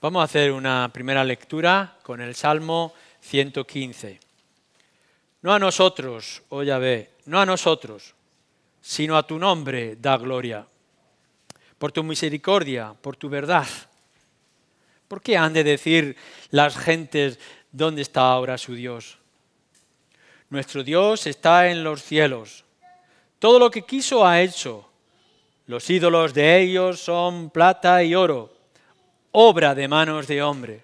Vamos a hacer una primera lectura con el Salmo 115. No a nosotros, oh Yahvé, no a nosotros, sino a tu nombre da gloria. Por tu misericordia, por tu verdad. ¿Por qué han de decir las gentes dónde está ahora su Dios? Nuestro Dios está en los cielos. Todo lo que quiso ha hecho. Los ídolos de ellos son plata y oro, obra de manos de hombres.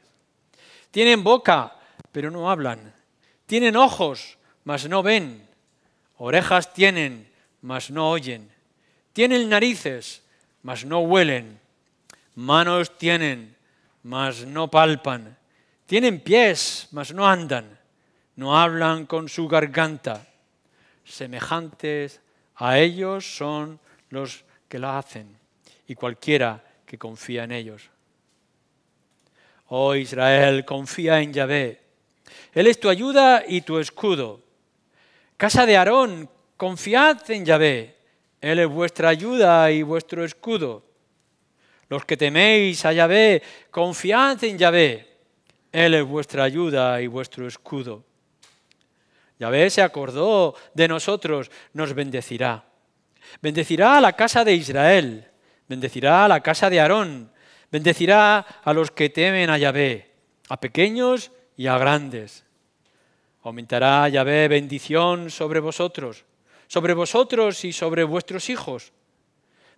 Tienen boca, pero no hablan. Tienen ojos, mas no ven. Orejas tienen, mas no oyen. Tienen narices, mas no huelen. Manos tienen, mas no palpan. Tienen pies, mas no andan. No hablan con su garganta. Semejantes a ellos son los que la hacen, y cualquiera que confía en ellos. Oh Israel, confía en Yahvé. Él es tu ayuda y tu escudo. Casa de Aarón, confiad en Yahvé. Él es vuestra ayuda y vuestro escudo. Los que teméis a Yahvé, confiad en Yahvé. Él es vuestra ayuda y vuestro escudo. Yahvé se acordó de nosotros, nos bendecirá. Bendecirá a la casa de Israel, bendecirá a la casa de Aarón, bendecirá a los que temen a Yahvé, a pequeños y a grandes. Aumentará Yahvé bendición sobre vosotros y sobre vuestros hijos.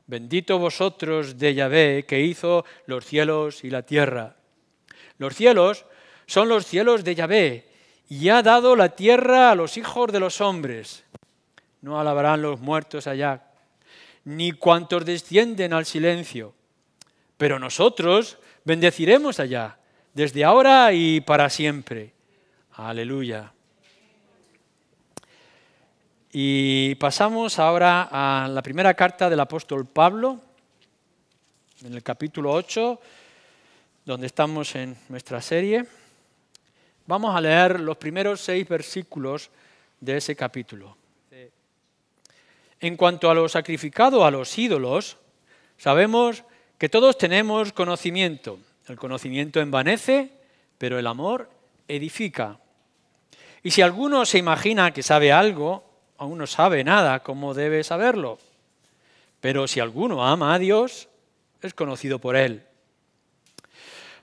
Bendito vosotros de Yahvé, que hizo los cielos y la tierra. Los cielos son los cielos de Yahvé, y ha dado la tierra a los hijos de los hombres. No alabarán los muertos allá, ni cuantos descienden al silencio. Pero nosotros bendeciremos allá, desde ahora y para siempre. Aleluya. Y pasamos ahora a la primera carta del apóstol Pablo, en el capítulo 8, donde estamos en nuestra serie. Vamos a leer los primeros 6 versículos de ese capítulo. En cuanto a lo sacrificado a los ídolos, sabemos que todos tenemos conocimiento. El conocimiento envanece, pero el amor edifica. Y si alguno se imagina que sabe algo, aún no sabe nada como debe saberlo. Pero si alguno ama a Dios, es conocido por Él.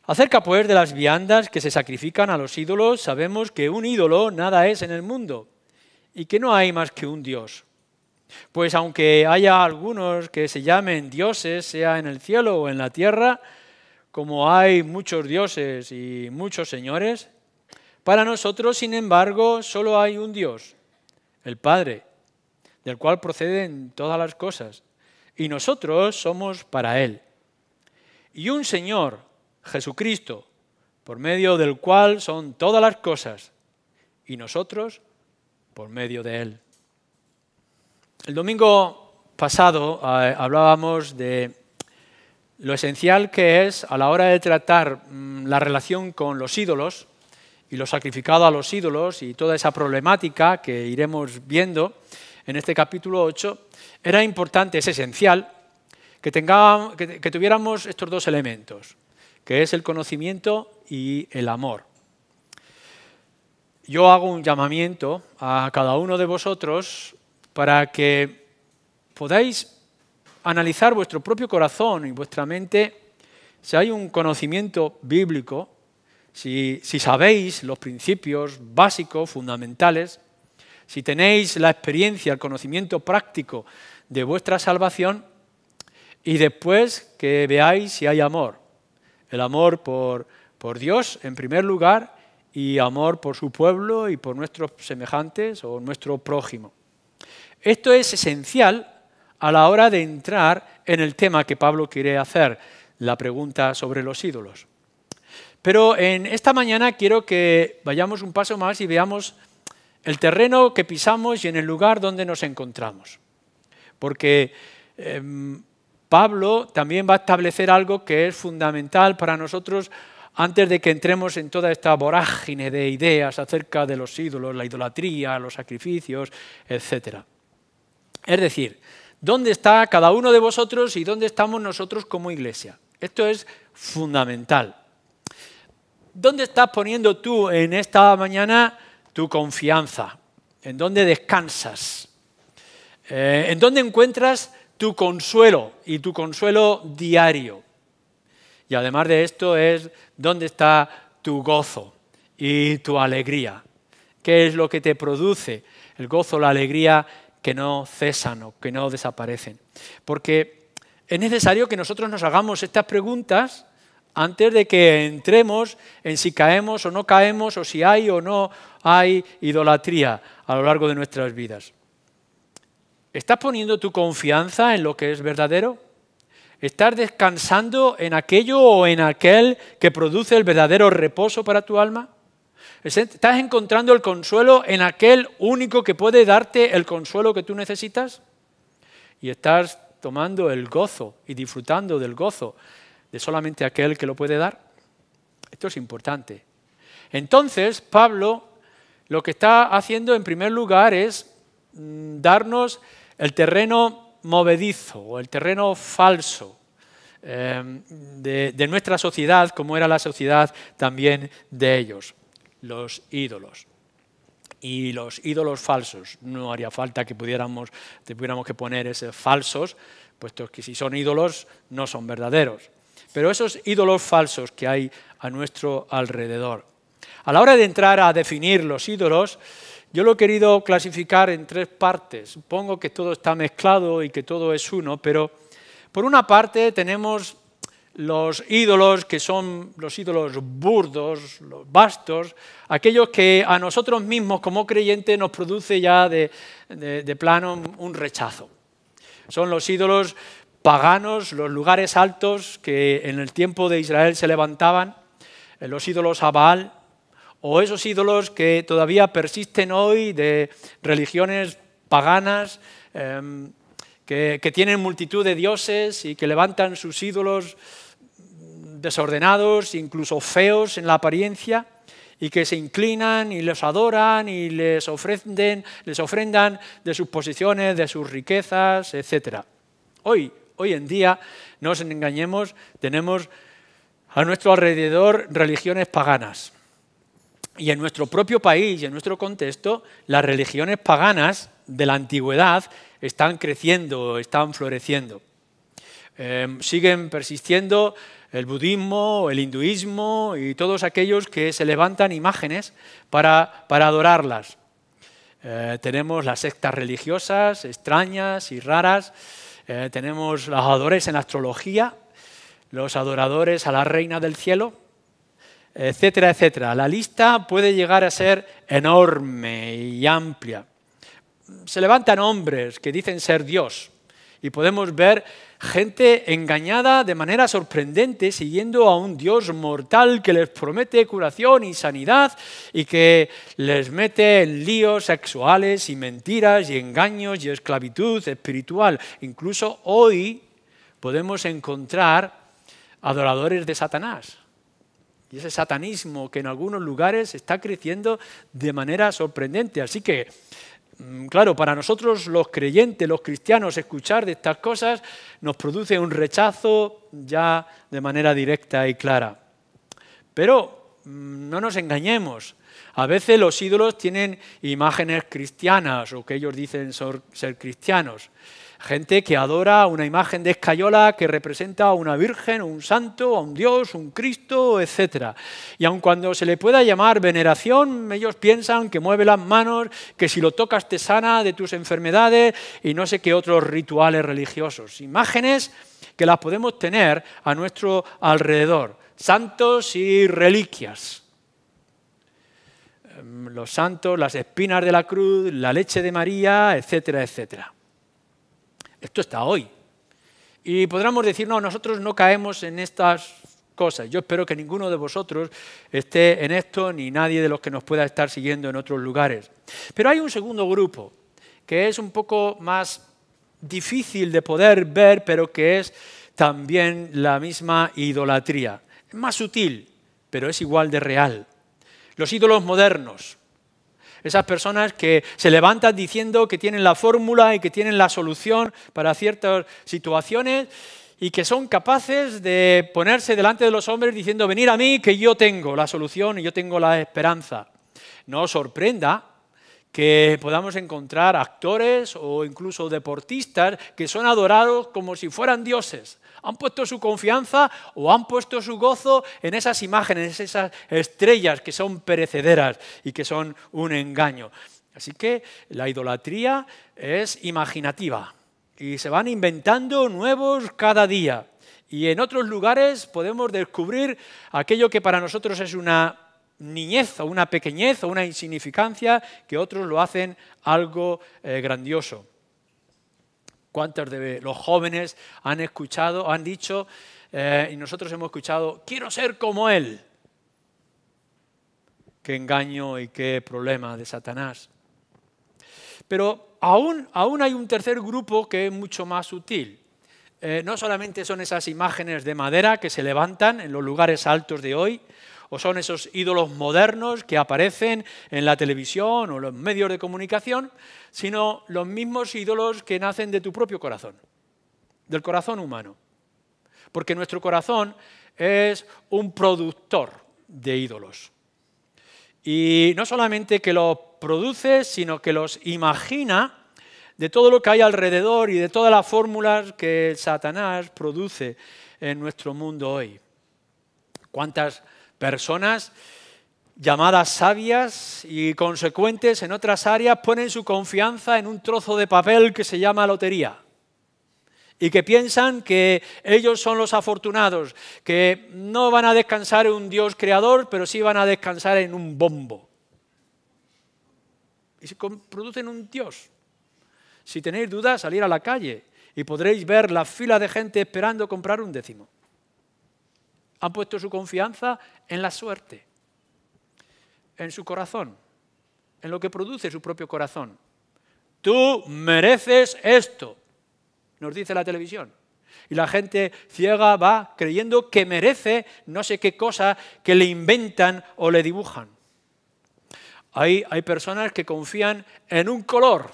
Acerca pues de las viandas que se sacrifican a los ídolos, sabemos que un ídolo nada es en el mundo y que no hay más que un Dios. Pues aunque haya algunos que se llamen dioses, sea en el cielo o en la tierra, como hay muchos dioses y muchos señores, para nosotros, sin embargo, solo hay un Dios, el Padre, del cual proceden todas las cosas, y nosotros somos para Él. Y un Señor, Jesucristo, por medio del cual son todas las cosas, y nosotros por medio de Él. El domingo pasado hablábamos de lo esencial que es a la hora de tratar la relación con los ídolos y lo sacrificado a los ídolos y toda esa problemática que iremos viendo en este capítulo 8, era importante, es esencial, que tuviéramos estos 2 elementos, que es el conocimiento y el amor. Yo hago un llamamiento a cada uno de vosotros para que podáis analizar vuestro propio corazón y vuestra mente, si hay un conocimiento bíblico, si sabéis los principios básicos, fundamentales, si tenéis la experiencia, el conocimiento práctico de vuestra salvación, y después que veáis si hay amor. El amor por Dios en primer lugar y amor por su pueblo y por nuestros semejantes o nuestro prójimo. Esto es esencial a la hora de entrar en el tema que Pablo quiere hacer, la pregunta sobre los ídolos. Pero en esta mañana quiero que vayamos un paso más y veamos el terreno que pisamos y en el lugar donde nos encontramos. Porque Pablo también va a establecer algo que es fundamental para nosotros antes de que entremos en toda esta vorágine de ideas acerca de los ídolos, la idolatría, los sacrificios, etc. Es decir, ¿dónde está cada uno de vosotros y dónde estamos nosotros como iglesia? Esto es fundamental. ¿Dónde estás poniendo tú en esta mañana tu confianza? ¿En dónde descansas? ¿En dónde encuentras tu consuelo y tu consuelo diario? Y además de esto es dónde está tu gozo y tu alegría. ¿Qué es lo que te produce el gozo, la alegría que no cesan o que no desaparecen? Porque es necesario que nosotros nos hagamos estas preguntas antes de que entremos en si caemos o no caemos o si hay o no hay idolatría a lo largo de nuestras vidas. ¿Estás poniendo tu confianza en lo que es verdadero? ¿Estás descansando en aquello o en aquel que produce el verdadero reposo para tu alma? ¿Estás encontrando el consuelo en aquel único que puede darte el consuelo que tú necesitas? ¿Y estás tomando el gozo y disfrutando del gozo de solamente aquel que lo puede dar? Esto es importante. Entonces, Pablo lo que está haciendo en primer lugar es darnos el terreno movedizo o el terreno falso de nuestra sociedad, como era la sociedad también de ellos, los ídolos. Y los ídolos falsos, no haría falta que tuviéramos que poner esos falsos, puesto que si son ídolos no son verdaderos. Pero esos ídolos falsos que hay a nuestro alrededor. A la hora de entrar a definir los ídolos, yo lo he querido clasificar en tres partes. Supongo que todo está mezclado y que todo es uno, pero por una parte tenemos los ídolos que son los ídolos burdos, los vastos, aquellos que a nosotros mismos como creyentes nos produce ya de plano un rechazo. Son los ídolos paganos, los lugares altos que en el tiempo de Israel se levantaban, los ídolos a Baal, o esos ídolos que todavía persisten hoy de religiones paganas, que tienen multitud de dioses y que levantan sus ídolos desordenados, incluso feos en la apariencia, y que se inclinan y los adoran y les ofrendan de sus posesiones, de sus riquezas, etc. Hoy en día, no nos engañemos, tenemos a nuestro alrededor religiones paganas. Y en nuestro propio país y en nuestro contexto, las religiones paganas de la antigüedad están creciendo, están floreciendo. Siguen persistiendo el budismo, el hinduismo y todos aquellos que se levantan imágenes para adorarlas. Tenemos las sectas religiosas extrañas y raras, tenemos los adoradores en la astrología, los adoradores a la reina del cielo, etcétera, etcétera. La lista puede llegar a ser enorme y amplia. Se levantan hombres que dicen ser Dios y podemos ver gente engañada de manera sorprendente siguiendo a un Dios mortal que les promete curación y sanidad y que les mete en líos sexuales y mentiras y engaños y esclavitud espiritual. Incluso hoy podemos encontrar adoradores de Satanás. Y ese satanismo que en algunos lugares está creciendo de manera sorprendente. Así que, claro, para nosotros los creyentes, los cristianos, escuchar de estas cosas nos produce un rechazo ya de manera directa y clara. Pero no nos engañemos. A veces los ídolos tienen imágenes cristianas o que ellos dicen ser cristianos. Gente que adora una imagen de escayola que representa a una virgen, a un santo, a un Dios, un Cristo, etc. Y aun cuando se le pueda llamar veneración, ellos piensan que mueve las manos, que si lo tocas te sana de tus enfermedades y no sé qué otros rituales religiosos. Imágenes que las podemos tener a nuestro alrededor. Santos y reliquias. Los santos, las espinas de la cruz, la leche de María, etcétera, etcétera. Esto está hoy. Y podríamos decir, no, nosotros no caemos en estas cosas. Yo espero que ninguno de vosotros esté en esto, ni nadie de los que nos pueda estar siguiendo en otros lugares. Pero hay un segundo grupo, que es un poco más difícil de poder ver, pero que es también la misma idolatría. Es más sutil, pero es igual de real. Los ídolos modernos. Esas personas que se levantan diciendo que tienen la fórmula y que tienen la solución para ciertas situaciones y que son capaces de ponerse delante de los hombres diciendo, venid a mí que yo tengo la solución y yo tengo la esperanza. No os sorprenda que podamos encontrar actores o incluso deportistas que son adorados como si fueran dioses. Han puesto su confianza o han puesto su gozo en esas imágenes, esas estrellas que son perecederas y que son un engaño. Así que la idolatría es imaginativa y se van inventando nuevos cada día. Y en otros lugares podemos descubrir aquello que para nosotros es una niñez o una pequeñez o una insignificancia, que otros lo hacen algo grandioso. ¿Cuántos de los jóvenes han escuchado, han dicho, y nosotros hemos escuchado, quiero ser como él? Qué engaño y qué problema de Satanás. Pero aún hay un tercer grupo que es mucho más sutil. No solamente son esas imágenes de madera que se levantan en los lugares altos de hoy, o son esos ídolos modernos que aparecen en la televisión o los medios de comunicación, sino los mismos ídolos que nacen de tu propio corazón, del corazón humano. Porque nuestro corazón es un productor de ídolos. Y no solamente que los produce, sino que los imagina de todo lo que hay alrededor y de todas las fórmulas que Satanás produce en nuestro mundo hoy. ¿Cuántas personas llamadas sabias y consecuentes en otras áreas ponen su confianza en un trozo de papel que se llama lotería? Y que piensan que ellos son los afortunados, que no van a descansar en un Dios creador, pero sí van a descansar en un bombo. Y se producen un Dios. Si tenéis dudas, salir a la calle y podréis ver la fila de gente esperando comprar un décimo. Han puesto su confianza en la suerte, en su corazón, en lo que produce su propio corazón. Tú mereces esto, nos dice la televisión. Y la gente ciega va creyendo que merece no sé qué cosa que le inventan o le dibujan. Hay personas que confían en un color,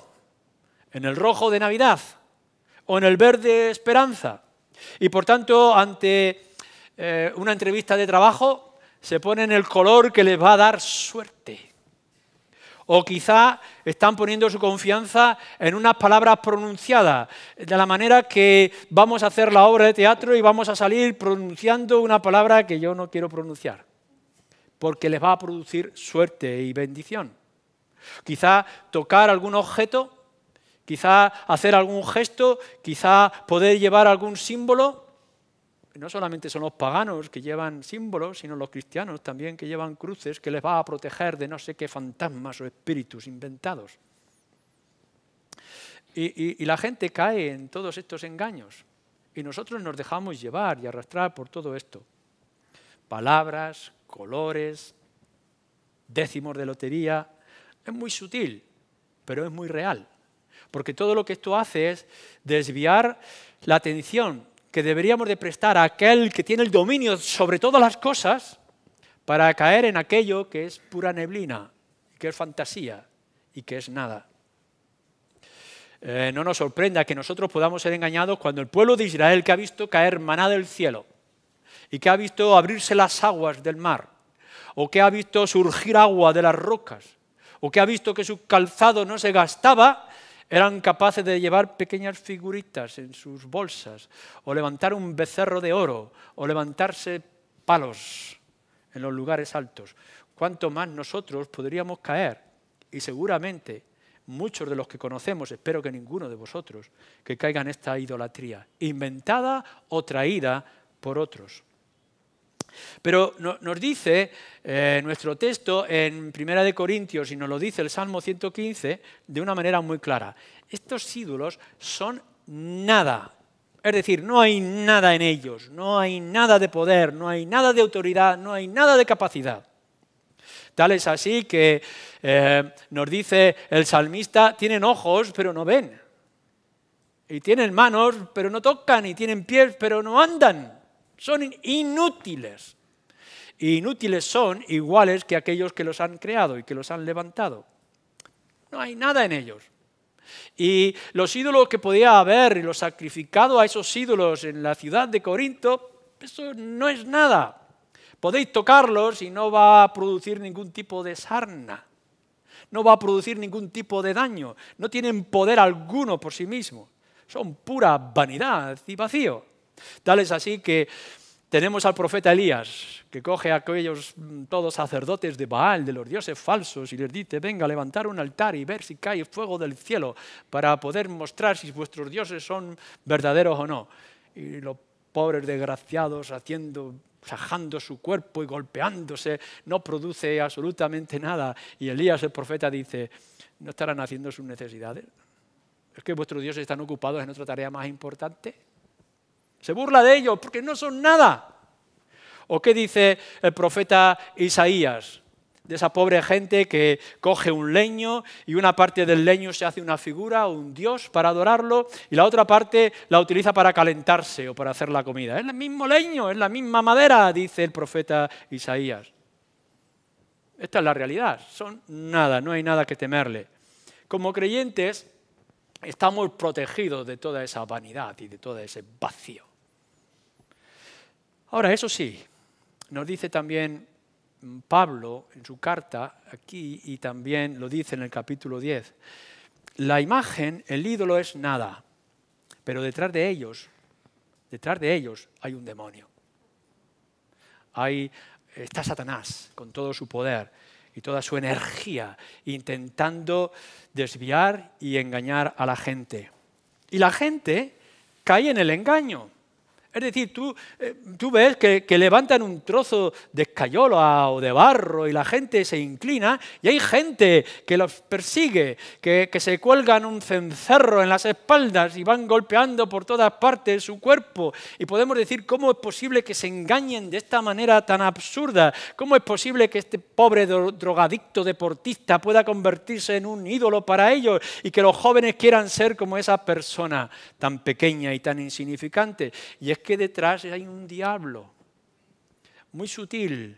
en el rojo de Navidad o en el verde esperanza. Y por tanto, ante una entrevista de trabajo, se ponen el color que les va a dar suerte. O quizá están poniendo su confianza en unas palabras pronunciadas, de la manera que vamos a hacer la obra de teatro y vamos a salir pronunciando una palabra que yo no quiero pronunciar, porque les va a producir suerte y bendición. Quizá tocar algún objeto, quizá hacer algún gesto, quizá poder llevar algún símbolo. No solamente son los paganos que llevan símbolos, sino los cristianos también que llevan cruces que les va a proteger de no sé qué fantasmas o espíritus inventados. Y la gente cae en todos estos engaños y nosotros nos dejamos llevar y arrastrar por todo esto. Palabras, colores, décimos de lotería. Es muy sutil, pero es muy real. Porque todo lo que esto hace es desviar la atención que deberíamos de prestar a aquel que tiene el dominio sobre todas las cosas para caer en aquello que es pura neblina, que es fantasía y que es nada. No nos sorprenda que nosotros podamos ser engañados cuando el pueblo de Israel, que ha visto caer maná del cielo y que ha visto abrirse las aguas del mar, o que ha visto surgir agua de las rocas, o que ha visto que su calzado no se gastaba, eran capaces de llevar pequeñas figuritas en sus bolsas, o levantar un becerro de oro, o levantarse palos en los lugares altos. ¿Cuánto más nosotros podríamos caer? Y seguramente muchos de los que conocemos, espero que ninguno de vosotros, que caigan en esta idolatría, inventada o traída por otros. Pero nos dice nuestro texto en 1 Corintios, y nos lo dice el Salmo 115, de una manera muy clara. Estos ídolos son nada. Es decir, no hay nada en ellos, no hay nada de poder, no hay nada de autoridad, no hay nada de capacidad. Tal es así que nos dice el salmista, tienen ojos pero no ven. Y tienen manos pero no tocan, y tienen pies pero no andan. Son inútiles. Y inútiles son iguales que aquellos que los han creado y que los han levantado. No hay nada en ellos. Y los ídolos que podía haber y los sacrificados a esos ídolos en la ciudad de Corinto, eso no es nada. Podéis tocarlos y no va a producir ningún tipo de sarna. No va a producir ningún tipo de daño. No tienen poder alguno por sí mismos. Son pura vanidad y vacío. Tal es así que tenemos al profeta Elías, que coge a aquellos todos sacerdotes de Baal, de los dioses falsos, y les dice: venga, a levantar un altar y ver si cae fuego del cielo para poder mostrar si vuestros dioses son verdaderos o no. Y los pobres desgraciados sajando su cuerpo y golpeándose, no produce absolutamente nada. Y Elías, el profeta, dice: ¿no estarán haciendo sus necesidades? ¿Es que vuestros dioses están ocupados en otra tarea más importante? Se burla de ellos porque no son nada. ¿O qué dice el profeta Isaías? De esa pobre gente que coge un leño y una parte del leño se hace una figura o un dios para adorarlo y la otra parte la utiliza para calentarse o para hacer la comida. Es el mismo leño, es la misma madera, dice el profeta Isaías. Esta es la realidad, son nada, no hay nada que temerle. Como creyentes estamos protegidos de toda esa vanidad y de todo ese vacío. Ahora, eso sí, nos dice también Pablo en su carta aquí y también lo dice en el capítulo 10. La imagen, el ídolo es nada, pero detrás de ellos hay un demonio. Está Satanás con todo su poder y toda su energía intentando desviar y engañar a la gente. Y la gente cae en el engaño. Es decir, tú ves que levantan un trozo de escayola o de barro y la gente se inclina y hay gente que los persigue, que se cuelgan un cencerro en las espaldas y van golpeando por todas partes su cuerpo. Y podemos decir, ¿cómo es posible que se engañen de esta manera tan absurda? ¿Cómo es posible que este pobre drogadicto deportista pueda convertirse en un ídolo para ellos y que los jóvenes quieran ser como esa persona tan pequeña y tan insignificante? Y es que detrás hay un diablo muy sutil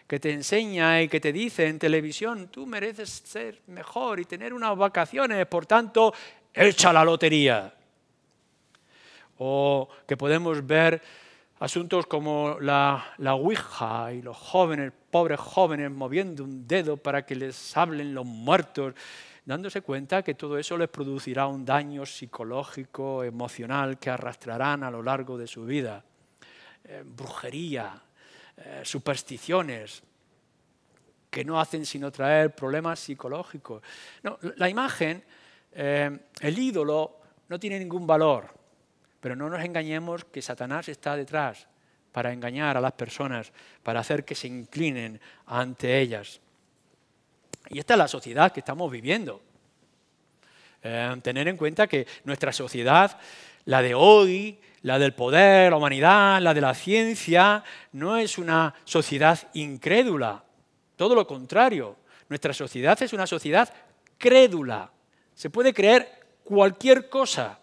que te enseña y que te dice en televisión: tú mereces ser mejor y tener unas vacaciones, por tanto, echa la lotería. O que podemos ver asuntos como la Ouija y los jóvenes, pobres jóvenes, moviendo un dedo para que les hablen los muertos, dándose cuenta que todo eso les producirá un daño psicológico, emocional, que arrastrarán a lo largo de su vida. Brujería, supersticiones, que no hacen sino traer problemas psicológicos. No, la imagen, el ídolo, no tiene ningún valor, pero no nos engañemos que Satanás está detrás para engañar a las personas, para hacer que se inclinen ante ellas. Y esta es la sociedad que estamos viviendo. Tener en cuenta que nuestra sociedad, la de hoy, la del poder, la humanidad, la de la ciencia, no es una sociedad incrédula. Todo lo contrario. Nuestra sociedad es una sociedad crédula. Se puede creer cualquier cosa.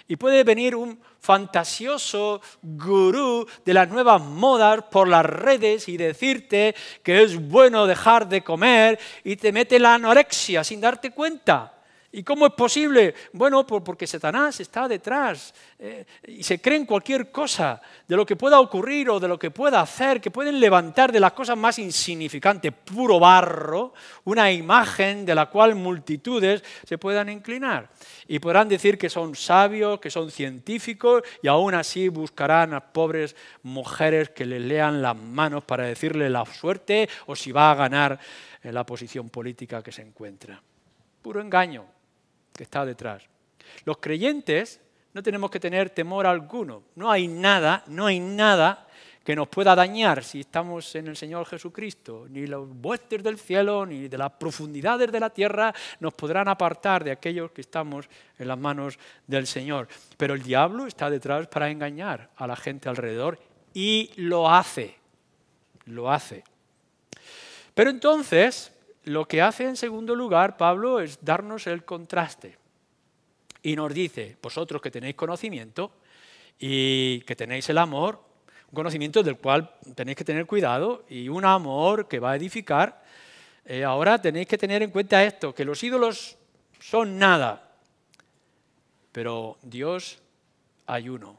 Y puede venir un fantasioso gurú de las nuevas modas por las redes y decirte que es bueno dejar de comer y te mete la anorexia sin darte cuenta. ¿Y cómo es posible? Bueno, porque Satanás está detrás y se creen cualquier cosa de lo que pueda ocurrir o de lo que pueda hacer, que pueden levantar de las cosas más insignificantes, puro barro, una imagen de la cual multitudes se puedan inclinar. Y podrán decir que son sabios, que son científicos y aún así buscarán a pobres mujeres que les lean las manos para decirle la suerte o si va a ganar en la posición política que se encuentra. Puro engaño que está detrás. Los creyentes no tenemos que tener temor alguno. No hay nada que nos pueda dañar si estamos en el Señor Jesucristo. Ni los huestes del cielo, ni de las profundidades de la tierra nos podrán apartar de aquellos que estamos en las manos del Señor. Pero el diablo está detrás para engañar a la gente alrededor y lo hace. Lo hace. Pero entonces, lo que hace en segundo lugar Pablo es darnos el contraste. Y nos dice: vosotros que tenéis conocimiento y que tenéis el amor, un conocimiento del cual tenéis que tener cuidado y un amor que va a edificar, ahora tenéis que tener en cuenta esto, que los ídolos son nada, pero Dios hay uno.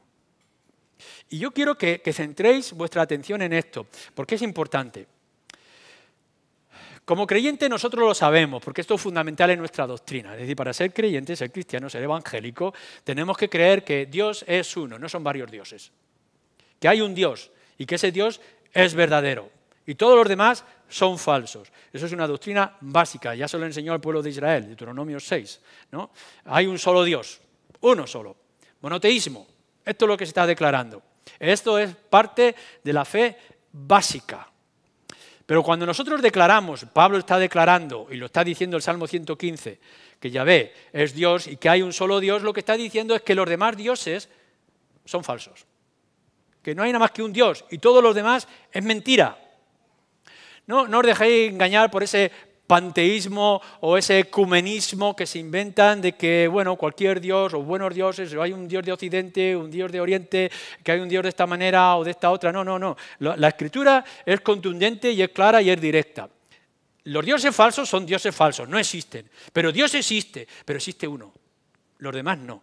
Y yo quiero que centréis vuestra atención en esto, porque es importante. Como creyentes nosotros lo sabemos, porque esto es fundamental en nuestra doctrina. Es decir, para ser creyentes, ser cristianos, ser evangélicos, tenemos que creer que Dios es uno, no son varios dioses. Que hay un Dios y que ese Dios es verdadero. Y todos los demás son falsos. Eso es una doctrina básica, ya se lo enseñó al pueblo de Israel, Deuteronomio 6, ¿no? Hay un solo Dios, uno solo. Monoteísmo, esto es lo que se está declarando. Esto es parte de la fe básica. Pero cuando nosotros declaramos, Pablo está declarando, y lo está diciendo el Salmo 115, que Yahvé es Dios y que hay un solo Dios, lo que está diciendo es que los demás dioses son falsos. Que no hay nada más que un Dios y todos los demás es mentira. No os dejéis engañar por ese panteísmo o ese ecumenismo que se inventan de que, bueno, cualquier Dios o buenos dioses, o hay un Dios de Occidente, un Dios de Oriente, que hay un Dios de esta manera o de esta otra. No. La Escritura es contundente y es clara y es directa. Los dioses falsos son dioses falsos, no existen. Pero Dios existe, pero existe uno. Los demás no.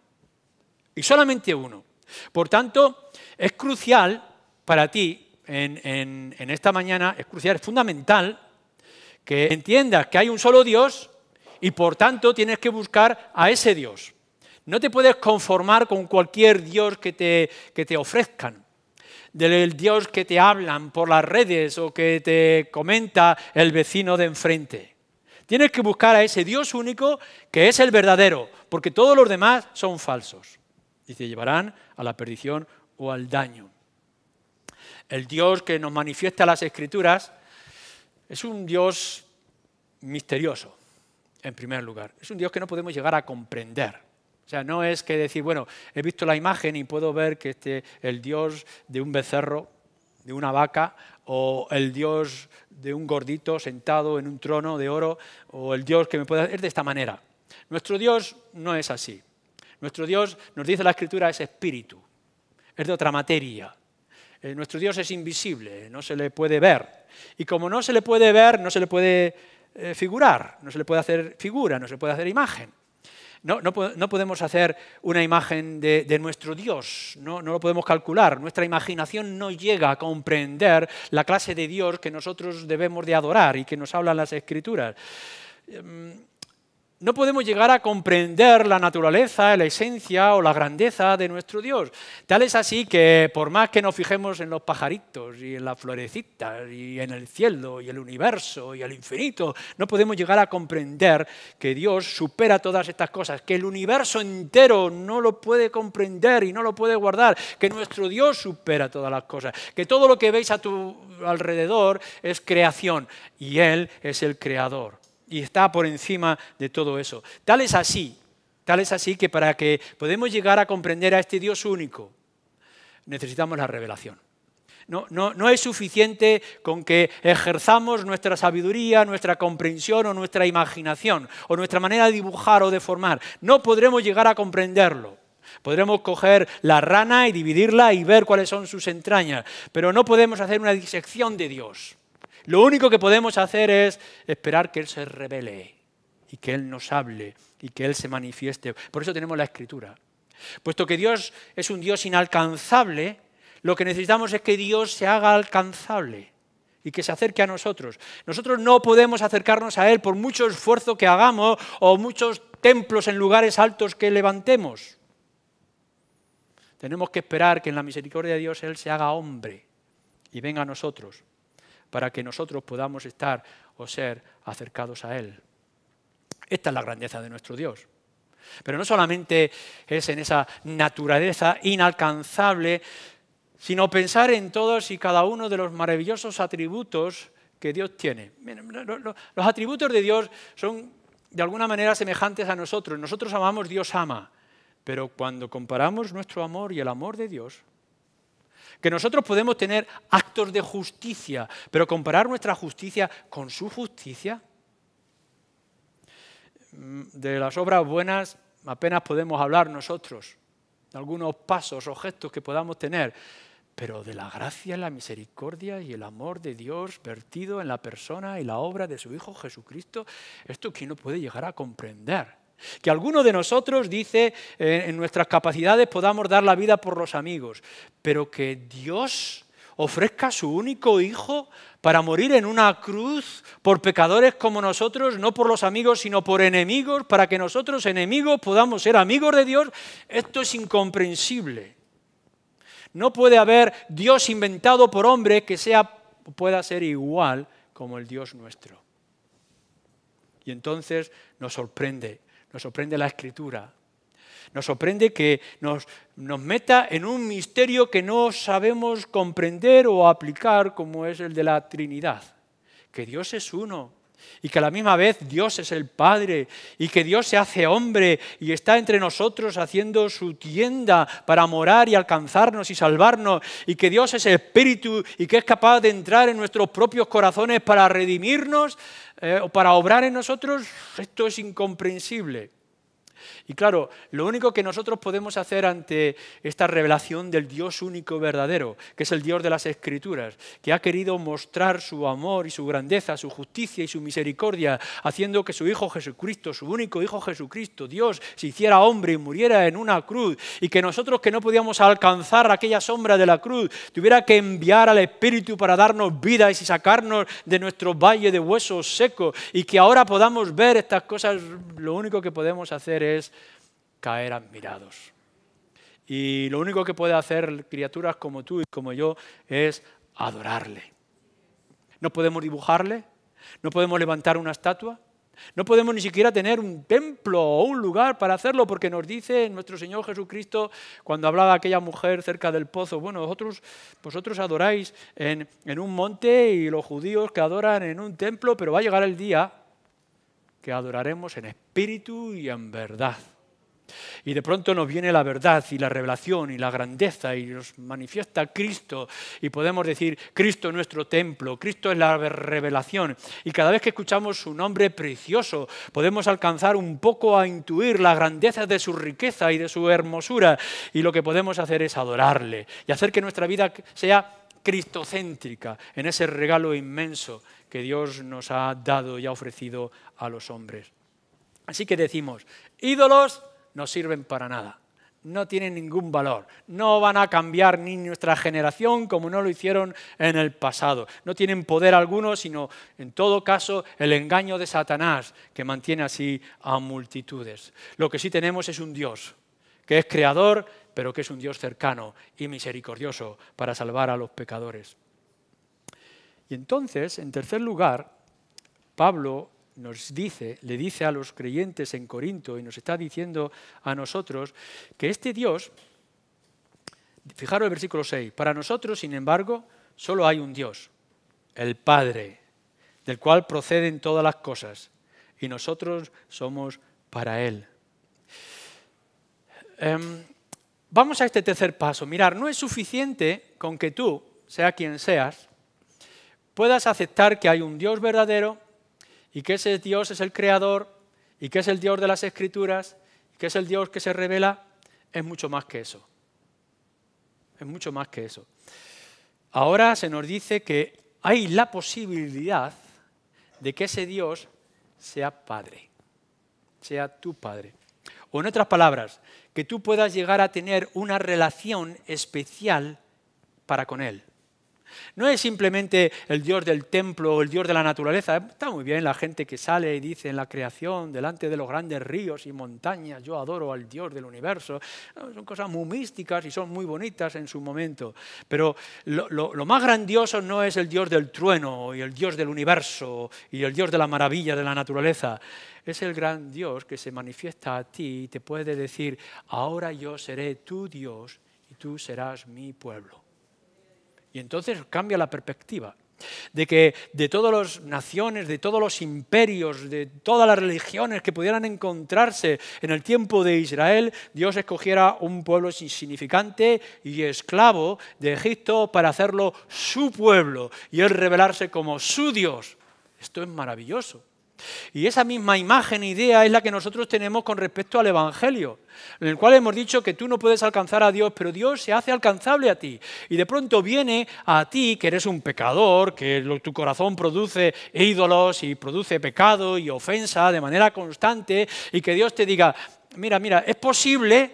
Y solamente uno. Por tanto, es crucial para ti en esta mañana, es crucial, es fundamental que entiendas que hay un solo Dios y por tanto tienes que buscar a ese Dios. No te puedes conformar con cualquier Dios que te ofrezcan, del Dios que te hablan por las redes o que te comenta el vecino de enfrente. Tienes que buscar a ese Dios único que es el verdadero, porque todos los demás son falsos y te llevarán a la perdición o al daño. El Dios que nos manifiesta las Escrituras es un Dios misterioso, en primer lugar. Es un Dios que no podemos llegar a comprender. O sea, no es que decir, bueno, he visto la imagen y puedo ver que el Dios de un becerro, de una vaca, o el Dios de un gordito sentado en un trono de oro, o el Dios que me puede... Es de esta manera. Nuestro Dios no es así. Nuestro Dios, nos dice la Escritura, es espíritu, es de otra materia. Nuestro Dios es invisible, no se le puede ver. Y como no se le puede ver, no se le puede figurar, no se le puede hacer figura, no se le puede hacer imagen. No podemos hacer una imagen de nuestro Dios, no lo podemos calcular. Nuestra imaginación no llega a comprender la clase de Dios que nosotros debemos de adorar y que nos hablan las Escrituras. No podemos llegar a comprender la naturaleza, la esencia o la grandeza de nuestro Dios. Tal es así que por más que nos fijemos en los pajaritos y en las florecitas y en el cielo y el universo y el infinito, no podemos llegar a comprender que Dios supera todas estas cosas, que el universo entero no lo puede comprender y no lo puede guardar, que nuestro Dios supera todas las cosas, que todo lo que veis a tu alrededor es creación y Él es el creador. Y está por encima de todo eso. Tal es así que para que podamos llegar a comprender a este Dios único, necesitamos la revelación. No es suficiente con que ejerzamos nuestra sabiduría, nuestra comprensión o nuestra imaginación, o nuestra manera de dibujar o de formar. No podremos llegar a comprenderlo. Podremos coger la rana y dividirla y ver cuáles son sus entrañas, pero no podemos hacer una disección de Dios. Lo único que podemos hacer es esperar que Él se revele y que Él nos hable y que Él se manifieste. Por eso tenemos la Escritura. Puesto que Dios es un Dios inalcanzable, lo que necesitamos es que Dios se haga alcanzable y que se acerque a nosotros. Nosotros no podemos acercarnos a Él por mucho esfuerzo que hagamos o muchos templos en lugares altos que levantemos. Tenemos que esperar que en la misericordia de Dios Él se haga hombre y venga a nosotros, para que nosotros podamos estar o ser acercados a Él. Esta es la grandeza de nuestro Dios. Pero no solamente es en esa naturaleza inalcanzable, sino pensar en todos y cada uno de los maravillosos atributos que Dios tiene. Los atributos de Dios son de alguna manera semejantes a nosotros. Nosotros amamos, Dios ama. Pero cuando comparamos nuestro amor y el amor de Dios, que nosotros podemos tener actos de justicia, pero comparar nuestra justicia con su justicia, de las obras buenas apenas podemos hablar nosotros, de algunos pasos o gestos que podamos tener, pero de la gracia, la misericordia y el amor de Dios vertido en la persona y la obra de su Hijo Jesucristo, esto ¿quién no puede llegar a comprender? Que alguno de nosotros, dice, en nuestras capacidades podamos dar la vida por los amigos, pero que Dios ofrezca a su único Hijo para morir en una cruz por pecadores como nosotros, no por los amigos, sino por enemigos, para que nosotros, enemigos, podamos ser amigos de Dios. Esto es incomprensible. No puede haber Dios inventado por hombre que pueda ser igual como el Dios nuestro. Y entonces nos sorprende la Escritura. Nos sorprende que nos meta en un misterio que no sabemos comprender o aplicar, como es el de la Trinidad. Que Dios es uno y que a la misma vez Dios es el Padre y que Dios se hace hombre y está entre nosotros haciendo su tienda para morar y alcanzarnos y salvarnos, y que Dios es Espíritu y que es capaz de entrar en nuestros propios corazones para redimirnos o para obrar en nosotros. Esto es incomprensible. Y claro, lo único que nosotros podemos hacer ante esta revelación del Dios único verdadero, que es el Dios de las Escrituras, que ha querido mostrar su amor y su grandeza, su justicia y su misericordia, haciendo que su Hijo Jesucristo, su único Hijo Jesucristo, Dios, se hiciera hombre y muriera en una cruz, y que nosotros, que no podíamos alcanzar aquella sombra de la cruz, tuviera que enviar al Espíritu para darnos vida y sacarnos de nuestro valle de huesos secos, y que ahora podamos ver estas cosas. Lo único que podemos hacer es caer admirados. Y lo único que puede hacer criaturas como tú y como yo es adorarle. No podemos dibujarle, no podemos levantar una estatua, no podemos ni siquiera tener un templo o un lugar para hacerlo, porque nos dice nuestro Señor Jesucristo, cuando hablaba a aquella mujer cerca del pozo, bueno, vosotros adoráis en un monte y los judíos que adoran en un templo, pero va a llegar el día que adoraremos en espíritu y en verdad. Y de pronto nos viene la verdad y la revelación y la grandeza y nos manifiesta Cristo y podemos decir: Cristo es nuestro templo, Cristo es la revelación. Y cada vez que escuchamos su nombre precioso podemos alcanzar un poco a intuir la grandeza de su riqueza y de su hermosura, y lo que podemos hacer es adorarle y hacer que nuestra vida sea cristocéntrica en ese regalo inmenso que Dios nos ha dado y ha ofrecido a los hombres. Así que decimos: ídolos no sirven para nada, no tienen ningún valor, no van a cambiar ni nuestra generación como no lo hicieron en el pasado, no tienen poder alguno, sino en todo caso el engaño de Satanás, que mantiene así a multitudes. Lo que sí tenemos es un Dios que es creador, pero que es un Dios cercano y misericordioso para salvar a los pecadores. Y entonces, en tercer lugar, Pablo le dice a los creyentes en Corinto, y nos está diciendo a nosotros, que este Dios, fijaros el versículo 6, para nosotros, sin embargo, solo hay un Dios, el Padre, del cual proceden todas las cosas, y nosotros somos para Él. Vamos a este tercer paso. Mirar, no es suficiente con que tú, sea quien seas, puedas aceptar que hay un Dios verdadero y que ese Dios es el creador y que es el Dios de las Escrituras y que es el Dios que se revela. Es mucho más que eso. Es mucho más que eso. Ahora se nos dice que hay la posibilidad de que ese Dios sea Padre, sea tu Padre. O en otras palabras, que tú puedas llegar a tener una relación especial para con Él. No es simplemente el Dios del templo o el Dios de la naturaleza. Está muy bien la gente que sale y dice en la creación, delante de los grandes ríos y montañas, yo adoro al Dios del universo. Son cosas muy místicas y son muy bonitas en su momento. Pero lo más grandioso no es el Dios del trueno y el Dios del universo y el Dios de la maravilla de la naturaleza. Es el gran Dios que se manifiesta a ti y te puede decir: ahora yo seré tu Dios y tú serás mi pueblo. Y entonces cambia la perspectiva de que de todas las naciones, de todos los imperios, de todas las religiones que pudieran encontrarse en el tiempo de Israel, Dios escogiera un pueblo insignificante y esclavo de Egipto para hacerlo su pueblo y Él revelarse como su Dios. Esto es maravilloso. Y esa misma imagen, idea, es la que nosotros tenemos con respecto al Evangelio, en el cual hemos dicho que tú no puedes alcanzar a Dios, pero Dios se hace alcanzable a ti. Y de pronto viene a ti, que eres un pecador, que tu corazón produce ídolos y produce pecado y ofensa de manera constante, y que Dios te diga, mira, es posible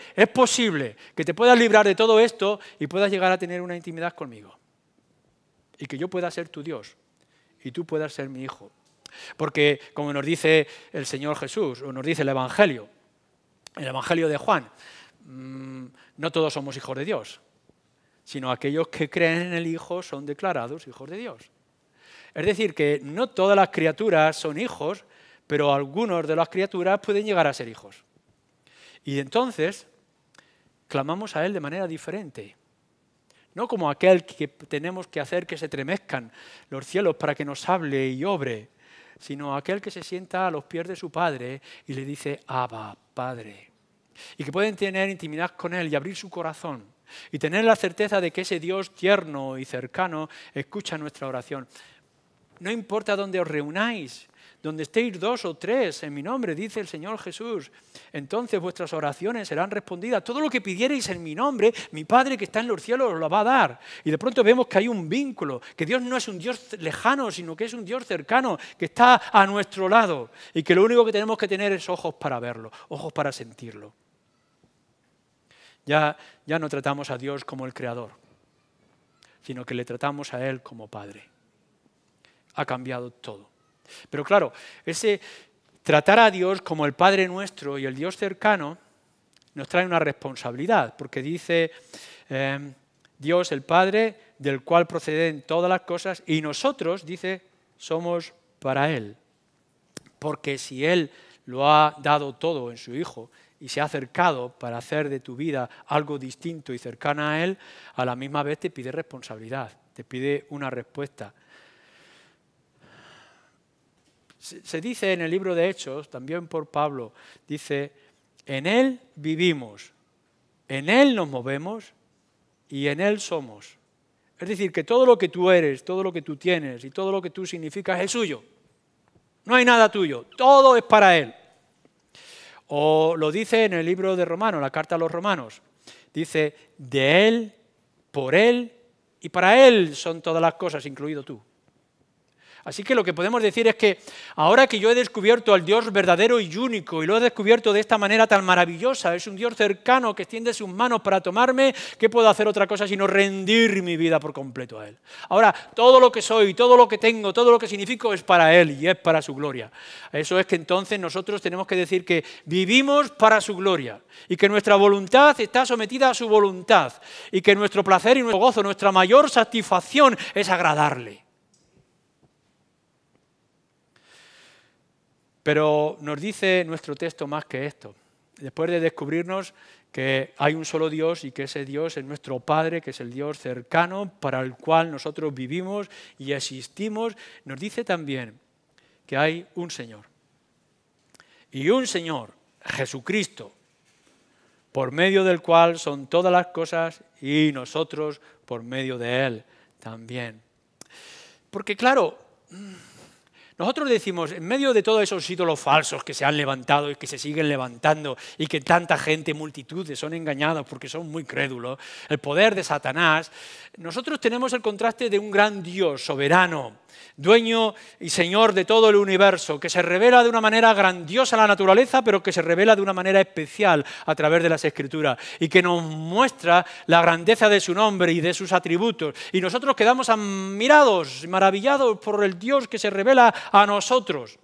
que te puedas librar de todo esto y puedas llegar a tener una intimidad conmigo. Y que yo pueda ser tu Dios y tú puedas ser mi hijo. Porque, como nos dice el Señor Jesús, o nos dice el Evangelio de Juan, no todos somos hijos de Dios, sino aquellos que creen en el Hijo son declarados hijos de Dios. Es decir, que no todas las criaturas son hijos, pero algunos de las criaturas pueden llegar a ser hijos. Y entonces, clamamos a Él de manera diferente. No como aquel que tenemos que hacer que se estremezcan los cielos para que nos hable y obre, sino aquel que se sienta a los pies de su Padre y le dice, Abba, Padre. Y que pueden tener intimidad con Él y abrir su corazón y tener la certeza de que ese Dios tierno y cercano escucha nuestra oración. No importa dónde os reunáis, donde estéis 2 o 3 en mi nombre, dice el Señor Jesús, entonces vuestras oraciones serán respondidas. Todo lo que pidierais en mi nombre, mi Padre que está en los cielos os lo va a dar. Y de pronto vemos que hay un vínculo, que Dios no es un Dios lejano, sino que es un Dios cercano, que está a nuestro lado y que lo único que tenemos que tener es ojos para verlo, ojos para sentirlo. Ya no tratamos a Dios como el Creador, sino que le tratamos a Él como Padre. Ha cambiado todo. Pero claro, ese tratar a Dios como el Padre nuestro y el Dios cercano nos trae una responsabilidad, porque dice Dios el Padre, del cual proceden todas las cosas, y nosotros, dice, somos para Él. Porque si Él lo ha dado todo en su Hijo y se ha acercado para hacer de tu vida algo distinto y cercana a Él, a la misma vez te pide responsabilidad, te pide una respuesta. Se dice en el libro de Hechos, también por Pablo, dice, en Él vivimos, en Él nos movemos y en Él somos. Es decir, que todo lo que tú eres, todo lo que tú tienes y todo lo que tú significas es suyo. No hay nada tuyo, todo es para Él. O lo dice en el libro de Romanos, la carta a los Romanos, dice, de Él, por Él y para Él son todas las cosas, incluido tú. Así que lo que podemos decir es que ahora que yo he descubierto al Dios verdadero y único y lo he descubierto de esta manera tan maravillosa, es un Dios cercano que extiende sus manos para tomarme, ¿qué puedo hacer otra cosa sino rendir mi vida por completo a Él? Ahora, todo lo que soy, todo lo que tengo, todo lo que significo es para Él y es para su gloria. Eso es que entonces nosotros tenemos que decir que vivimos para su gloria y que nuestra voluntad está sometida a su voluntad y que nuestro placer y nuestro gozo, nuestra mayor satisfacción es agradarle. Pero nos dice nuestro texto más que esto. Después de descubrirnos que hay un solo Dios y que ese Dios es nuestro Padre, que es el Dios cercano para el cual nosotros vivimos y existimos, nos dice también que hay un Señor. Y un Señor, Jesucristo, por medio del cual son todas las cosas y nosotros por medio de Él también. Porque claro, nosotros decimos, en medio de todos esos ídolos falsos que se han levantado y que se siguen levantando y que tanta gente, multitudes son engañados porque son muy crédulos, el poder de Satanás, nosotros tenemos el contraste de un gran Dios soberano, dueño y señor de todo el universo, que se revela de una manera grandiosa a la naturaleza, pero que se revela de una manera especial a través de las Escrituras y que nos muestra la grandeza de su nombre y de sus atributos. Y nosotros quedamos admirados, maravillados por el Dios que se revela a nosotros.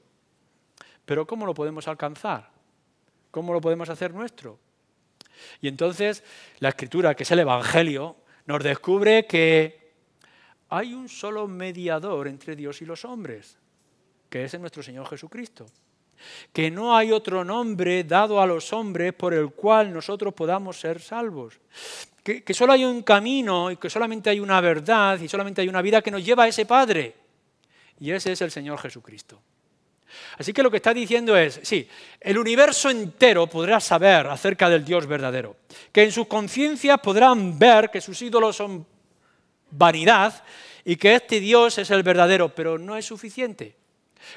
Pero ¿cómo lo podemos alcanzar? ¿Cómo lo podemos hacer nuestro? Y entonces la Escritura, que es el Evangelio, nos descubre que hay un solo mediador entre Dios y los hombres, que es nuestro Señor Jesucristo. Que no hay otro nombre dado a los hombres por el cual nosotros podamos ser salvos. Que solo hay un camino y que solamente hay una verdad y solamente hay una vida que nos lleva a ese Padre. Y ese es el Señor Jesucristo. Así que lo que está diciendo es, sí, el universo entero podrá saber acerca del Dios verdadero. Que en sus conciencias podrán ver que sus ídolos son vanidad y que este Dios es el verdadero, pero no es suficiente.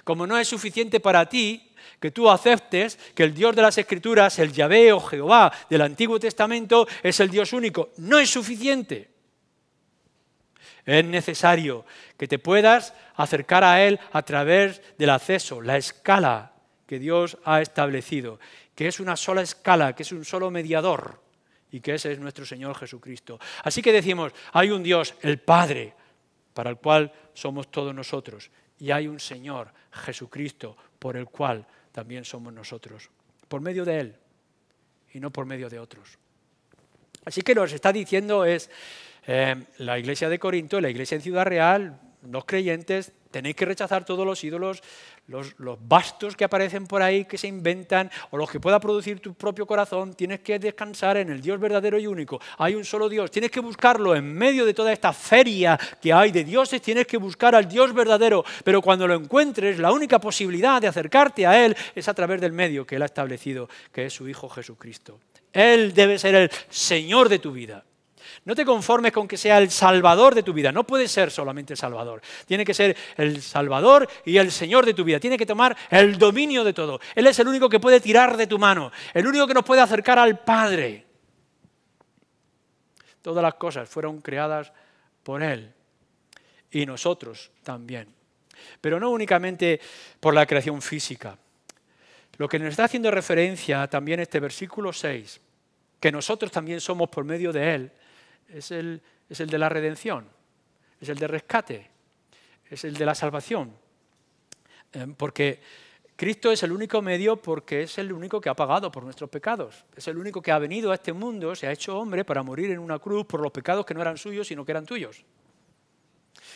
Como no es suficiente para ti que tú aceptes que el Dios de las Escrituras, el Yahvé o Jehová del Antiguo Testamento, es el Dios único. No es suficiente. Es necesario que te puedas acercar a Él a través del acceso, la escala que Dios ha establecido, que es una sola escala, que es un solo mediador, y que ese es nuestro Señor Jesucristo. Así que decimos, hay un Dios, el Padre, para el cual somos todos nosotros, y hay un Señor, Jesucristo, por el cual también somos nosotros, por medio de Él y no por medio de otros. Así que lo que está diciendo es, la iglesia de Corinto, la iglesia en Ciudad Real, los creyentes, tenéis que rechazar todos los ídolos, los bastos que aparecen por ahí, que se inventan, o los que pueda producir tu propio corazón. Tienes que descansar en el Dios verdadero y único. Hay un solo Dios. Tienes que buscarlo en medio de toda esta feria que hay de dioses. Tienes que buscar al Dios verdadero. Pero cuando lo encuentres, la única posibilidad de acercarte a Él es a través del medio que Él ha establecido, que es su Hijo Jesucristo. Él debe ser el Señor de tu vida. No te conformes con que sea el Salvador de tu vida. No puede ser solamente el Salvador. Tiene que ser el Salvador y el Señor de tu vida. Tiene que tomar el dominio de todo. Él es el único que puede tirar de tu mano. El único que nos puede acercar al Padre. Todas las cosas fueron creadas por Él. Y nosotros también. Pero no únicamente por la creación física. Lo que nos está haciendo referencia también este versículo 6, que nosotros también somos por medio de Él, es el de la redención, es el de rescate, es el de la salvación. Porque Cristo es el único medio, porque es el único que ha pagado por nuestros pecados. Es el único que ha venido a este mundo, se ha hecho hombre para morir en una cruz por los pecados que no eran suyos, sino que eran tuyos.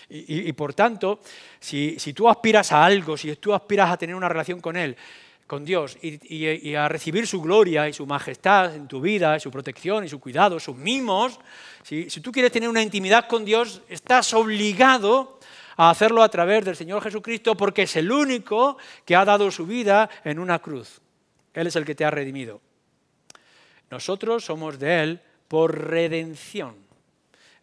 Y por tanto, si tú aspiras a algo, si tú aspiras a tener una relación con Él, con Dios, y a recibir su gloria y su majestad en tu vida, y su protección y su cuidado, sus mimos, si tú quieres tener una intimidad con Dios, estás obligado a hacerlo a través del Señor Jesucristo, porque es el único que ha dado su vida en una cruz. Él es el que te ha redimido. Nosotros somos de Él por redención.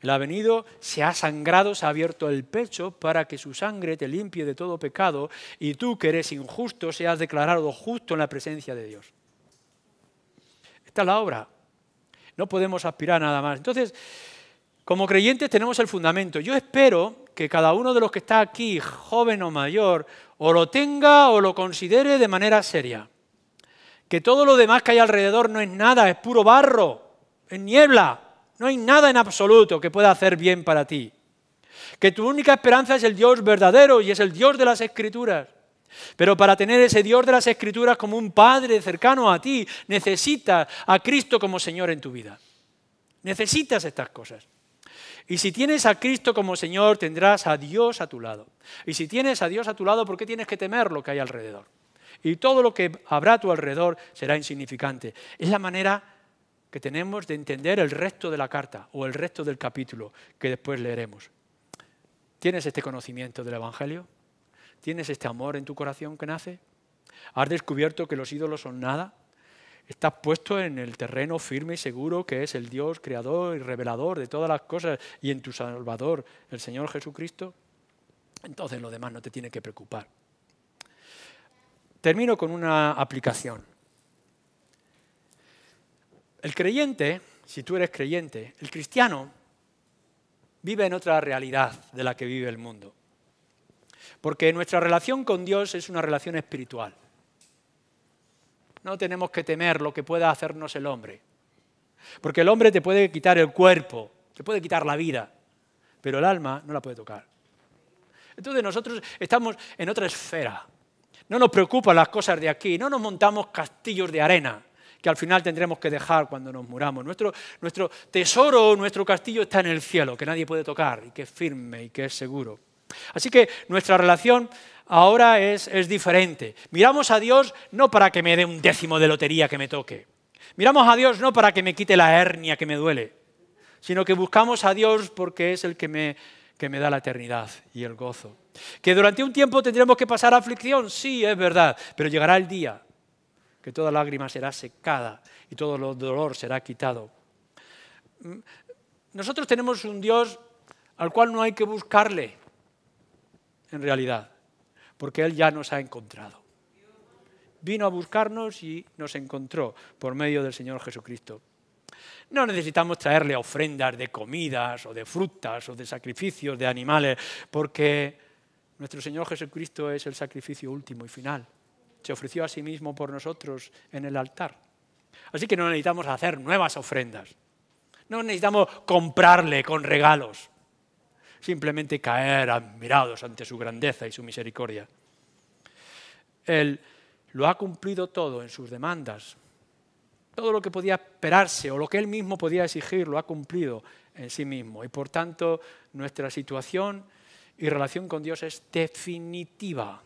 Él ha venido, se ha sangrado, se ha abierto el pecho para que su sangre te limpie de todo pecado y tú, que eres injusto, seas declarado justo en la presencia de Dios. Esta es la obra. No podemos aspirar a nada más. Entonces, como creyentes tenemos el fundamento. Yo espero que cada uno de los que está aquí, joven o mayor, o lo tenga o lo considere de manera seria. Que todo lo demás que hay alrededor no es nada, es puro barro, es niebla. No hay nada en absoluto que pueda hacer bien para ti. Que tu única esperanza es el Dios verdadero y es el Dios de las Escrituras. Pero para tener ese Dios de las Escrituras como un Padre cercano a ti, necesitas a Cristo como Señor en tu vida. Necesitas estas cosas. Y si tienes a Cristo como Señor, tendrás a Dios a tu lado. Y si tienes a Dios a tu lado, ¿por qué tienes que temer lo que hay alrededor? Y todo lo que habrá a tu alrededor será insignificante. Es la manera que tenemos de entender el resto de la carta o el resto del capítulo que después leeremos. ¿Tienes este conocimiento del Evangelio? ¿Tienes este amor en tu corazón que nace? ¿Has descubierto que los ídolos son nada? ¿Estás puesto en el terreno firme y seguro que es el Dios creador y revelador de todas las cosas y en tu Salvador, el Señor Jesucristo? Entonces lo demás no te tiene que preocupar. Termino con una aplicación. El creyente, si tú eres creyente, el cristiano vive en otra realidad de la que vive el mundo. Porque nuestra relación con Dios es una relación espiritual. No tenemos que temer lo que pueda hacernos el hombre. Porque el hombre te puede quitar el cuerpo, te puede quitar la vida, pero el alma no la puede tocar. Entonces nosotros estamos en otra esfera. No nos preocupan las cosas de aquí, no nos montamos castillos de arena que al final tendremos que dejar cuando nos muramos. Nuestro tesoro, nuestro castillo está en el cielo, que nadie puede tocar, y que es firme y que es seguro. Así que nuestra relación ahora es diferente. Miramos a Dios no para que me dé un décimo de lotería que me toque. Miramos a Dios no para que me quite la hernia que me duele, sino que buscamos a Dios porque es el que me da la eternidad y el gozo. Que durante un tiempo tendremos que pasar aflicción, sí, es verdad, pero llegará el día que toda lágrima será secada y todo dolor será quitado. Nosotros tenemos un Dios al cual no hay que buscarle, en realidad, porque Él ya nos ha encontrado. Vino a buscarnos y nos encontró por medio del Señor Jesucristo. No necesitamos traerle ofrendas de comidas o de frutas o de sacrificios de animales, porque nuestro Señor Jesucristo es el sacrificio último y final. Se ofreció a sí mismo por nosotros en el altar. Así que no necesitamos hacer nuevas ofrendas. No necesitamos comprarle con regalos. Simplemente caer admirados ante su grandeza y su misericordia. Él lo ha cumplido todo en sus demandas. Todo lo que podía esperarse o lo que Él mismo podía exigir lo ha cumplido en sí mismo. Y por tanto, nuestra situación y relación con Dios es definitiva.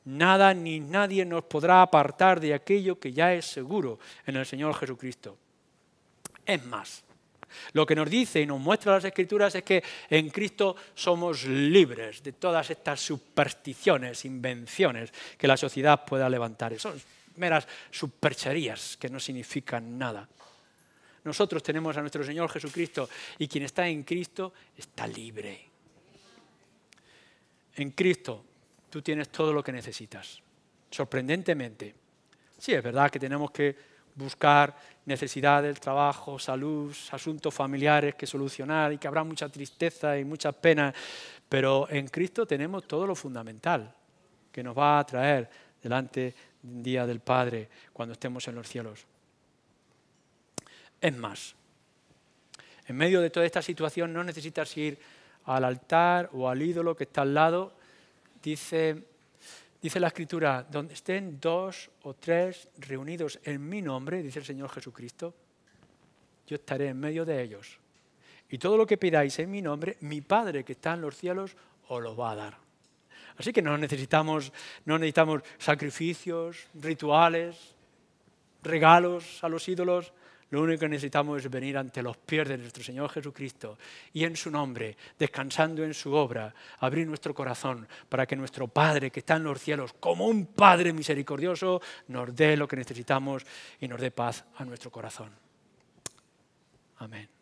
Nada ni nadie nos podrá apartar de aquello que ya es seguro en el Señor Jesucristo. Es más, lo que nos dice y nos muestra las Escrituras es que en Cristo somos libres de todas estas supersticiones, invenciones que la sociedad pueda levantar. Son meras supercherías que no significan nada. Nosotros tenemos a nuestro Señor Jesucristo y quien está en Cristo está libre. En Cristo tú tienes todo lo que necesitas, sorprendentemente. Sí, es verdad que tenemos que buscar necesidades, trabajo, salud, asuntos familiares que solucionar y que habrá mucha tristeza y muchas penas, pero en Cristo tenemos todo lo fundamental que nos va a traer delante del día del Padre cuando estemos en los cielos. Es más, en medio de toda esta situación no necesitas ir al altar o al ídolo que está al lado. Dice la Escritura, donde estén 2 o 3 reunidos en mi nombre, dice el Señor Jesucristo, yo estaré en medio de ellos. Y todo lo que pidáis en mi nombre, mi Padre que está en los cielos os lo va a dar. Así que no necesitamos sacrificios, rituales, regalos a los ídolos. Lo único que necesitamos es venir ante los pies de nuestro Señor Jesucristo y en su nombre, descansando en su obra, abrir nuestro corazón para que nuestro Padre que está en los cielos, como un Padre misericordioso, nos dé lo que necesitamos y nos dé paz a nuestro corazón. Amén.